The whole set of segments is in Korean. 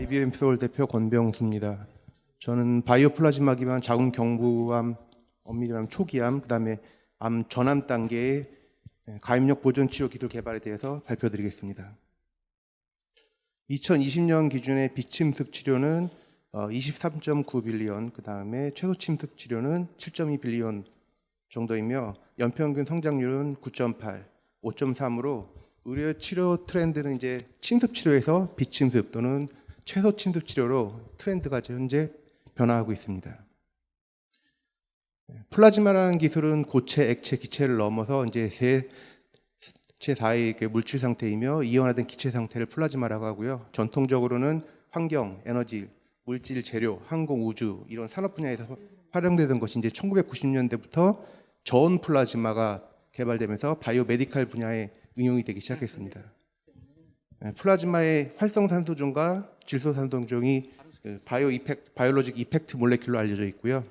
IBM 서울 대표 권병수입니다. 저는 바이오 플라즈마 기반 자궁 경부암, 엄밀히암 초기암, 그다음에 암 전암 단계의 가입력 보존 치료 기술 개발에 대해서 발표드리겠습니다. 2020년 기준의 비침습 치료는 23.9 빌리언, 그다음에 최소 침습 치료는 7.2 빌리언 정도이며 연평균 성장률은 9.8, 5.3으로 의료 치료 트렌드는 이제 침습 치료에서 비침습 또는 최소 침습 치료로 트렌드가 현재 변화하고 있습니다. 플라즈마라는 기술은 고체, 액체, 기체를 넘어서 이제 제4의 물질 상태이며 이온화된 기체 상태를 플라즈마라고 하고요. 전통적으로는 환경, 에너지, 물질, 재료, 항공, 우주 이런 산업 분야에서 활용되던 것이 이제 1990년대부터 저온 플라즈마가 개발되면서 바이오 메디칼 분야에 응용이 되기 시작했습니다. 플라즈마의 활성산소종과 질소산소종이 바이올로직 이펙트 몰레큘로 알려져 있고요.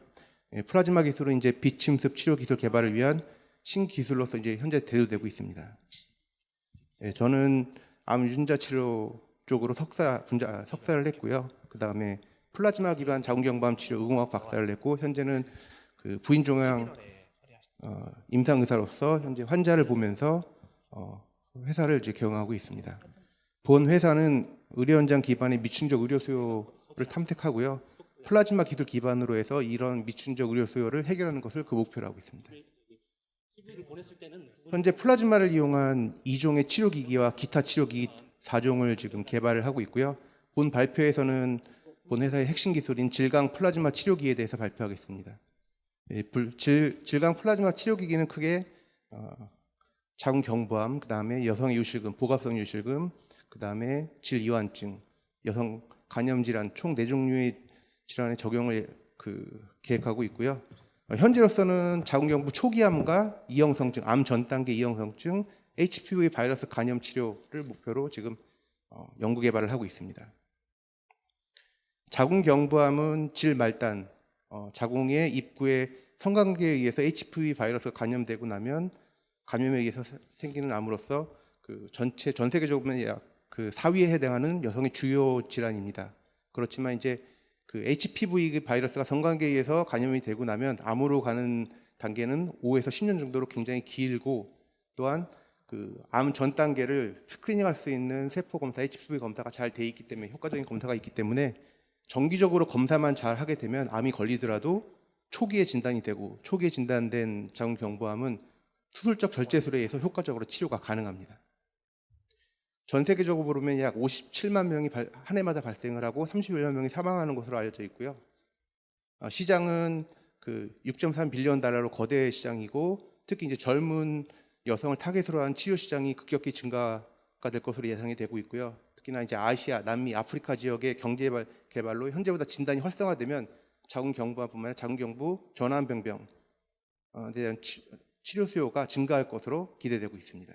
플라즈마 기술은 이제 비침습 치료 기술 개발을 위한 신기술로서 이제 현재 대두되고 있습니다. 저는 암 유전자 치료 쪽으로 석사를 했고요. 그 다음에 플라즈마 기반 자궁경부암 치료 의공학 박사를 냈고 현재는 그 부인종양 임상 의사로서 현재 환자를 보면서 회사를 이제 경영하고 있습니다. 본 회사는 의료 현장 기반의 미충족 의료 수요를 탐색하고요. 플라즈마 기술 기반으로 해서 이런 미충족 의료 수요를 해결하는 것을 그 목표로 하고 있습니다. 현재 플라즈마를 이용한 2종의 치료기기와 기타 치료기기 4종을 지금 개발을 하고 있고요. 본 발표에서는 본 회사의 핵심 기술인 질강 플라즈마 치료기에 대해서 발표하겠습니다. 질강 플라즈마 치료기기는 크게 자궁 경부암, 그 다음에 여성의 유실금, 복합성 유실금, 그 다음에 질이완증, 여성 간염질환 총 4종류의 질환의 적용을 계획하고 있고요. 현재로서는 자궁경부 초기암과 이형성증, 암 전 단계 이형성증, HPV 바이러스 간염 치료를 목표로 지금 연구 개발을 하고 있습니다. 자궁경부암은 질 말단, 자궁의 입구에 성관계에 의해서 HPV 바이러스가 감염되고 나면 감염에 의해서 생기는 암으로서 전 세계적으로 약 4위에 해당하는 여성의 주요 질환입니다. 그렇지만 이제 HPV 바이러스가 성관계에 의해서 감염이 되고 나면 암으로 가는 단계는 5에서 10년 정도로 굉장히 길고 또한 암 전 단계를 스크리닝할 수 있는 세포 검사, HPV 검사가 잘 돼 있기 때문에 효과적인 검사가 있기 때문에 정기적으로 검사만 잘 하게 되면 암이 걸리더라도 초기에 진단이 되고 초기에 진단된 자궁경부암은 수술적 절제술에 의해서 효과적으로 치료가 가능합니다. 전 세계적으로 보면 약 57만 명이 한 해마다 발생을 하고 30여 명이 사망하는 것으로 알려져 있고요. 시장은 6.3 빌리언 달러로 거대 시장이고 특히 이제 젊은 여성을 타겟으로 한 치료 시장이 급격히 증가가 될 것으로 예상이 되고 있고요. 특히나 이제 아시아, 남미, 아프리카 지역의 경제 개발로 현재보다 진단이 활성화되면 자궁경부암뿐만 아니라 자궁경부 전암병병에 대한 치료 수요가 증가할 것으로 기대되고 있습니다.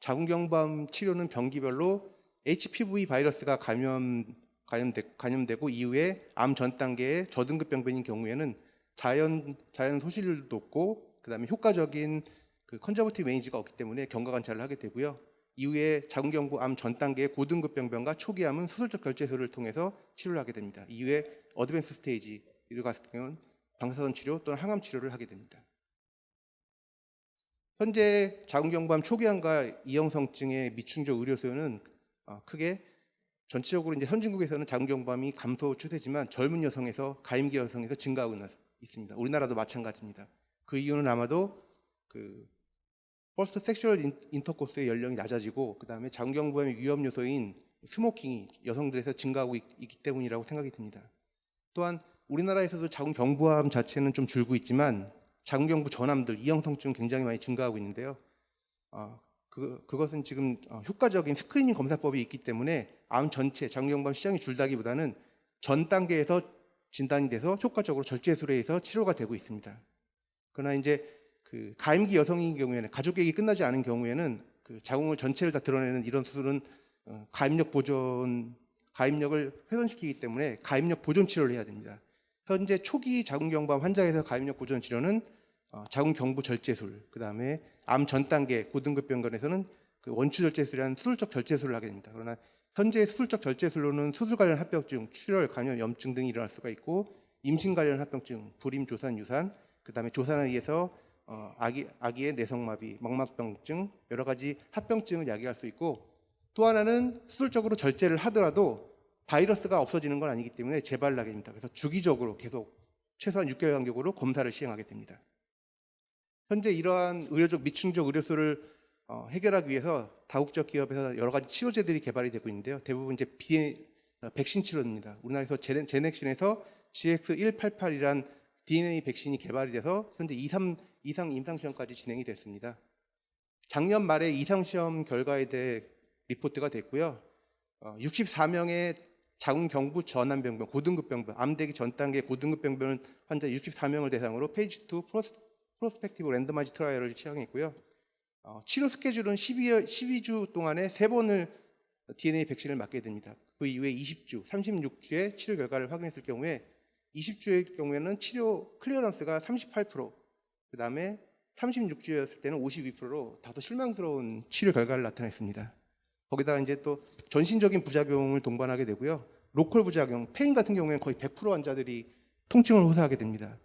자궁경부암 치료는 병기별로 HPV 바이러스가 감염되고 이후에 암 전 단계의 저등급 병변인 경우에는 자연 소실률도 높고 그다음에 효과적인 컨저버티브 매니지가 없기 때문에 경과 관찰을 하게 되고요. 이후에 자궁경부 암 전 단계의 고등급 병변과 초기암은 수술적 결제술을 통해서 치료를 하게 됩니다. 이후에 어드밴스 스테이지를 갔을 경우는 방사선 치료 또는 항암 치료를 하게 됩니다. 현재 자궁경부암 초기암과 이형성증의 미충족 의료 수요는 크게 전체적으로 이제 선진국에서는 자궁경부암이 감소 추세지만 젊은 여성에서 가임기 여성에서 증가하고 있습니다. 우리나라도 마찬가지입니다. 그 이유는 아마도 퍼스트 섹슈얼 인터코스의 연령이 낮아지고 그 다음에 자궁경부암의 위험 요소인 스모킹이 여성들에서 증가하고 있기 때문이라고 생각이 듭니다. 또한 우리나라에서도 자궁경부암 자체는 좀 줄고 있지만 자궁경부 전암들, 이형성증 굉장히 많이 증가하고 있는데요. 그것은 지금 효과적인 스크리닝 검사법이 있기 때문에 암 전체, 자궁경부암 시장이 줄다기보다는 전 단계에서 진단이 돼서 효과적으로 절제술에 의해서 치료가 되고 있습니다. 그러나 이제 가임기 여성인 경우에는 가족계획이 끝나지 않은 경우에는 자궁을 전체를 다 드러내는 이런 수술은 가임력을 훼손시키기 때문에 가임력 보존 치료를 해야 됩니다. 현재 초기 자궁경부암 환자에서 가임력 보존 치료는 자궁경부 절제술, 그 다음에 암 전 단계 고등급 병원에서는 원추 절제술이라는 수술적 절제술을 하게 됩니다. 그러나 현재 수술적 절제술로는 수술 관련 합병증, 출혈, 간염, 염증 등이 일어날 수가 있고 임신 관련 합병증, 불임, 조산, 유산, 그다음에 조산에 의해서 아기의 내성마비, 망막병증 여러 가지 합병증을 야기할 수 있고 또 하나는 수술적으로 절제를 하더라도 바이러스가 없어지는 건 아니기 때문에 재발나게 됩니다. 그래서 주기적으로 계속 최소한 6개월 간격으로 검사를 시행하게 됩니다. 현재 이러한 의료적 미충족 의료소를 해결하기 위해서 다국적 기업에서 여러 가지 치료제들이 개발이 되고 있는데요. 대부분 이제 백신 치료입니다. 우리나라에서 제넥신에서 GX188이란 DNA 백신이 개발이 돼서 현재 이상 임상시험까지 진행이 됐습니다. 작년 말에 이상시험 결과에 대해 리포트가 됐고요. 64명의 자궁경부 전암병변, 고등급병변, 암대기 전 단계 고등급병변 환자 64명을 대상으로 페이지 2 프로스펙티브 랜더마이즈 트라이얼을 시행했고요. 치료 스케줄은 12주 동안에 3번을 DNA 백신을 맞게 됩니다. 그 이후에 20주, 36주의 치료 결과를 확인했을 경우에 20주의 경우에는 치료 클리어런스가 38%, 그 다음에 36주였을 때는 52%로 다소 실망스러운 치료 결과를 나타냈습니다. 거기다가 이제 또 전신적인 부작용을 동반하게 되고요. 로컬 부작용, 페인 같은 경우에는 거의 100% 환자들이 통증을 호소하게 됩니다.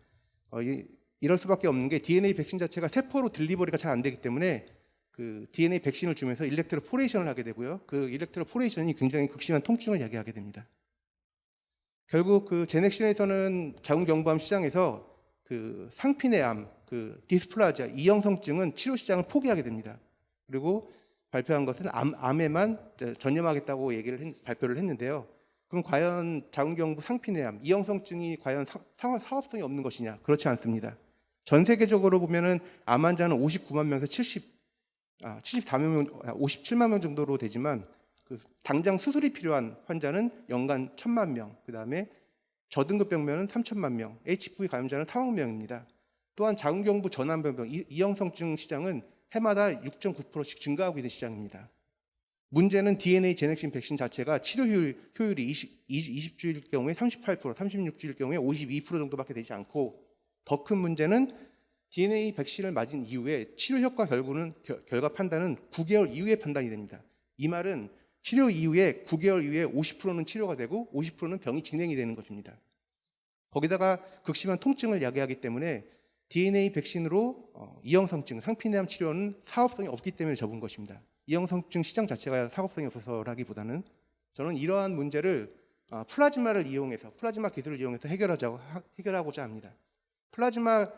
이럴 수밖에 없는 게 DNA 백신 자체가 세포로 딜리버리가 잘 안 되기 때문에 그 DNA 백신을 주면서 일렉트로포레이션을 하게 되고요. 그 일렉트로포레이션이 굉장히 극심한 통증을 야기하게 됩니다. 결국 그 제넥신에서는 자궁경부암 시장에서 그 상피내 암, 그 디스플라지아, 이형성증은 치료 시장을 포기하게 됩니다. 그리고 발표한 것은 암에만 전념하겠다고 발표를 했는데요. 그럼 과연 자궁경부 상피내암, 이형성증이 과연 사업성이 없는 것이냐? 그렇지 않습니다. 전 세계적으로 보면은 암 환자는 59만 명에서 57만 명 정도로 되지만 그 당장 수술이 필요한 환자는 연간 1,000만 명, 그 다음에 저등급 병면은 3천만 명, HPV 감염자는 4억 명입니다. 또한 자궁경부 전암병변, 이형성증 시장은 해마다 6.9%씩 증가하고 있는 시장입니다. 문제는 DNA 제넥신 백신 자체가 치료 효율이 20주일 경우에 38%, 36주일 경우에 52% 정도밖에 되지 않고 더 큰 문제는 DNA 백신을 맞은 이후에 치료 효과 결과 판단은 9개월 이후에 판단이 됩니다. 이 말은 치료 이후에 9개월 이후에 50%는 치료가 되고 50%는 병이 진행이 되는 것입니다. 거기다가 극심한 통증을 야기하기 때문에 DNA 백신으로 이형성증, 상피내암 치료는 사업성이 없기 때문에 접은 것입니다. 이형성증 시장 자체가 사업성이 없어서라기보다는 저는 이러한 문제를 플라즈마 기술을 이용해서 해결하고자 합니다. 플라즈마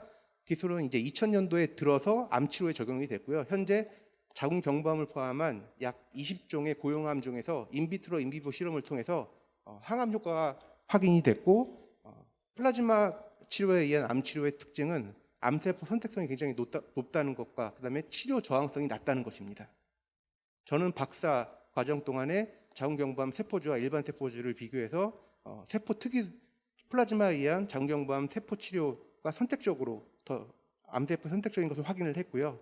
기술은 이제 2000년도에 들어서 암 치료에 적용이 됐고요. 현재 자궁경부암을 포함한 약 20종의 고용암 중에서 인비트로 인비보 실험을 통해서 항암 효과가 확인이 됐고 플라즈마 치료에 의한 암 치료의 특징은 암세포 선택성이 굉장히 높다는 것과 그다음에 치료 저항성이 낮다는 것입니다. 저는 박사 과정 동안에 자궁경부암 세포주와 일반 세포주를 비교해서 플라즈마에 의한 자궁경부암 세포 치료가 선택적으로 더 암세포 선택적인 것을 확인을 했고요.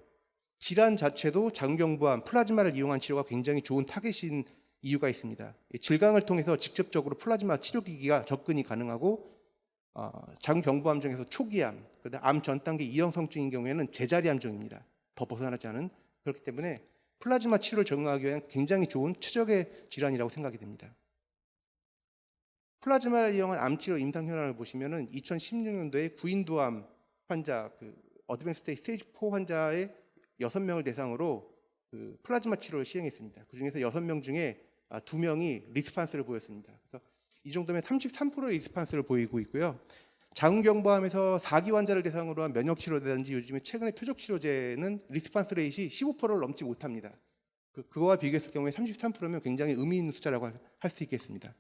질환 자체도 자궁경부암 플라즈마를 이용한 치료가 굉장히 좋은 타겟인 이유가 있습니다. 질강을 통해서 직접적으로 플라즈마 치료기기가 접근이 가능하고 자궁경부암 중에서 초기암, 그다음 암 전 단계 이형성증인 경우에는 제자리 암종입니다. 더 벗어나지 않은. 그렇기 때문에 플라즈마 치료를 적용하기 위한 굉장히 좋은 최적의 질환이라고 생각이 됩니다. 플라즈마를 이용한 암 치료 임상 현황을 보시면은 2016년도에 구인두암 환자, 어드밴스 스테이지 4 환자의 6명을 대상으로 플라즈마 치료를 시행했습니다. 그 중에서 6명 중에 2명이 리스판스를 보였습니다. 그래서 이 정도면 33%의 리스판스를 보이고 있고요. 자궁경부암에서 4기 환자를 대상으로 한 면역치료라든지 요즘에 최근에 표적치료제는 리스판스 레이시 15%를 넘지 못합니다. 그거와 비교했을 경우에 33%면 굉장히 의미 있는 숫자라고 할 수 있겠습니다.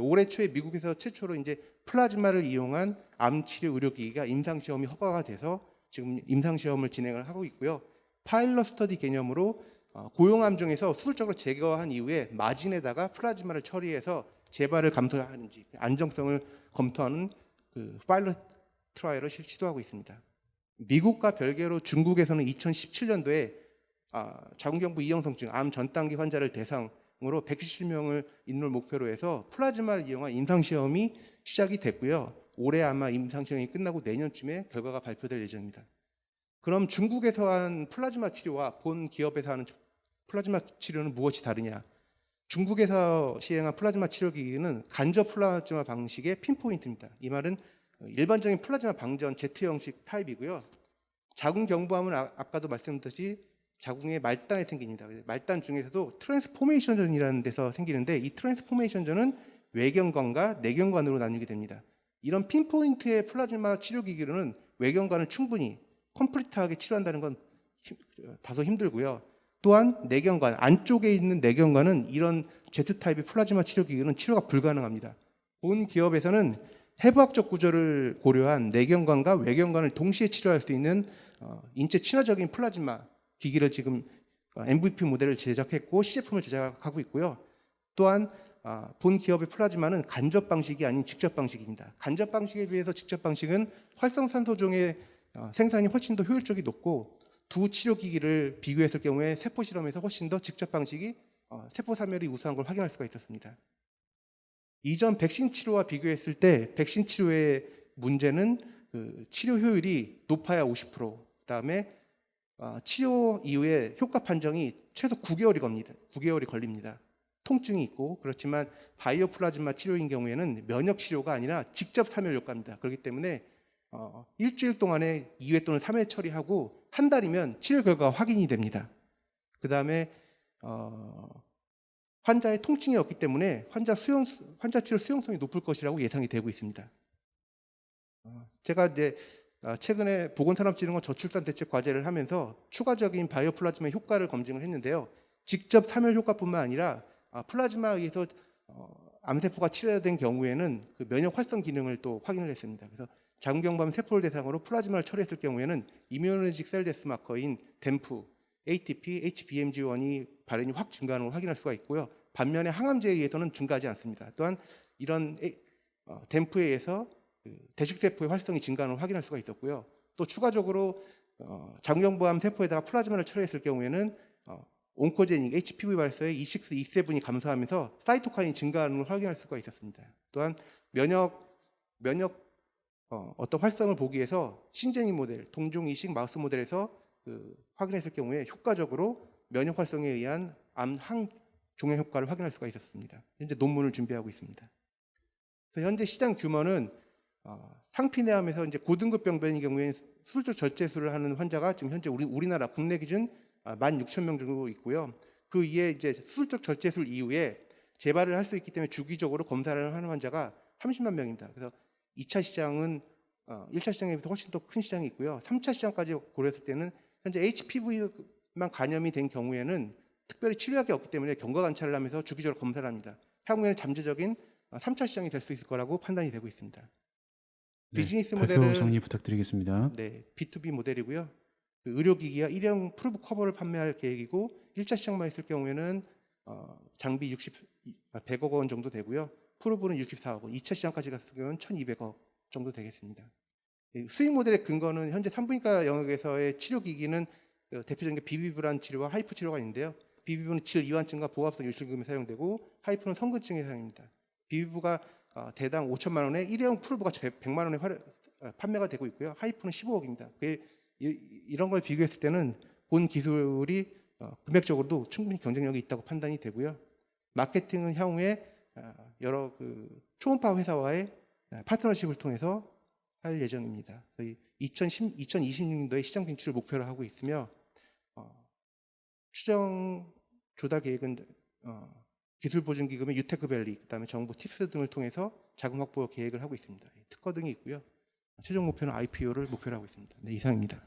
올해 초에 미국에서 최초로 이제 플라즈마를 이용한 암 치료 의료기기가 임상시험이 허가가 돼서 지금 임상시험을 진행을 하고 있고요. 파일럿 스터디 개념으로 고용암 중에서 수술적으로 제거한 이후에 마진에다가 플라즈마를 처리해서 재발을 감소하는지 안정성을 검토하는 파일럿 트라이얼을 시도하고 있습니다. 미국과 별개로 중국에서는 2017년도에 자궁경부 이형성증 암 전 단계 환자를 대상으로 170명을 인물 목표로 해서 플라즈마를 이용한 임상시험이 시작이 됐고요. 올해 아마 임상시험이 끝나고 내년쯤에 결과가 발표될 예정입니다. 그럼 중국에서 한 플라즈마 치료와 본 기업에서 하는 플라즈마 치료는 무엇이 다르냐? 중국에서 시행한 플라즈마 치료기기는 간접 플라즈마 방식의 핀포인트입니다. 이 말은 일반적인 플라즈마 방전 Z 형식 타입이고요. 자궁 경부암은 아까도 말씀드렸듯이 자궁의 말단에 생깁니다. 말단 중에서도 트랜스포메이션전이라는 데서 생기는데 이 트랜스포메이션전은 외경관과 내경관으로 나뉘게 됩니다. 이런 핀포인트의 플라즈마 치료기기로는 외경관을 충분히 컴플리트하게 치료한다는 건 다소 힘들고요. 또한 내경관, 안쪽에 있는 내경관은 이런 Z타입의 플라즈마 치료기기는 치료가 불가능합니다. 본 기업에서는 해부학적 구조를 고려한 내경관과 외경관을 동시에 치료할 수 있는 인체 친화적인 플라즈마 기기를 지금 MVP 모델을 제작했고 시제품을 제작하고 있고요. 또한 본 기업의 플라즈마는 간접 방식이 아닌 직접 방식입니다. 간접 방식에 비해서 직접 방식은 활성산소종의 생산이 훨씬 더 효율적이 높고 두 치료기기를 비교했을 경우에 세포 실험에서 훨씬 더 직접 방식이 세포 사멸이 우수한 걸 확인할 수가 있었습니다. 이전 백신 치료와 비교했을 때 백신 치료의 문제는 그 치료 효율이 높아야 50%, 그다음에 치료 이후에 효과 판정이 최소 9개월이 걸립니다. 통증이 있고 그렇지만 바이오 플라즈마 치료인 경우에는 면역 치료가 아니라 직접 사멸 효과입니다. 그렇기 때문에 일주일 동안에 2회 또는 3회 처리하고 한 달이면 치료 결과가 확인이 됩니다. 그 다음에 환자의 통증이 없기 때문에 환자 치료 수용성이 높을 것이라고 예상이 되고 있습니다. 제가 이제 최근에 보건산업진흥원 저출산 대책 과제를 하면서 추가적인 바이오 플라즈마 효과를 검증을 했는데요. 직접 사멸 효과뿐만 아니라 플라즈마에 의해서 암세포가 치료된 경우에는 그 면역 활성 기능을 또 확인을 했습니다. 그래서 자궁경부암 세포를 대상으로 플라즈마를 처리했을 경우에는 이뮤노로직 셀 데스 마커인 댐프, ATP, HBMG1이 발현이 확 증가하는 걸 확인할 수가 있고요. 반면에 항암제에 의해서는 증가하지 않습니다. 또한 이런 댐프에 의해서 대식세포의 활성이 증가하는 걸 확인할 수가 있었고요. 또 추가적으로 자궁경부암 세포에다가 플라즈마를 처리했을 경우에는 온코제닉 HPV 발사의 E6, E7이 감소하면서 사이토카인이 증가하는 걸 확인할 수가 있었습니다. 또한 면역 어떤 활성을 보기 위해서 신쟁이 모델, 동종 이식 마우스 모델에서 확인했을 경우에 효과적으로 면역 활성에 의한 암 항종양 효과를 확인할 수가 있었습니다. 현재 논문을 준비하고 있습니다. 그래서 현재 시장 규모는 상피내암에서 이제 고등급 병변의 경우에 수술적 절제술을 하는 환자가 지금 현재 우리나라 국내 기준 16,000명 정도 있고요. 그 이에 이제 수술적 절제술 이후에 재발을 할 수 있기 때문에 주기적으로 검사를 하는 환자가 30만 명입니다. 그래서 2차 시장은 1차 시장에 비해서 훨씬 더 큰 시장이 있고요. 3차 시장까지 고려했을 때는 현재 HPV만 감염이 된 경우에는 특별히 치료약이 없기 때문에 경과 관찰을 하면서 주기적으로 검사를 합니다. 향후에는 잠재적인 3차 시장이 될 수 있을 거라고 판단이 되고 있습니다. 네, 비즈니스 발표 모델은 정리 부탁드리겠습니다. 네, B2B 모델이고요. 그 의료기기와 일형 프루브 커버를 판매할 계획이고 1차 시장만 있을 경우에는 장비 100억 원 정도 되고요. 프루브는 64억 원, 2차 시장까지 갔을 경우는 1,200억 정도 되겠습니다. 수익 모델의 근거는 현재 산부인과 영역에서의 치료기기는 대표적인 게 비비브란 치료와 하이프 치료가 있는데요. 비비브는 질 이완증과 보합성 유실금에 사용되고 하이프는 성근증에 사용됩니다. 비비브가 대당 5천만 원에 일회용 프루브가 100만 원에 판매가 되고 있고요. 하이프는 15억입니다. 이런 걸 비교했을 때는 본 기술이 금액적으로도 충분히 경쟁력이 있다고 판단이 되고요. 마케팅은 향후에 여러 초음파 회사와의 파트너십을 통해서 할 예정입니다. 2026년도에 시장 진출을 목표로 하고 있으며 추정 조달 계획은 기술 보증 기금의 유테크밸리, 그다음에 정부 팁스 등을 통해서 자금 확보 계획을 하고 있습니다. 특허 등이 있고요. 최종 목표는 IPO를 목표로 하고 있습니다. 네, 이상입니다.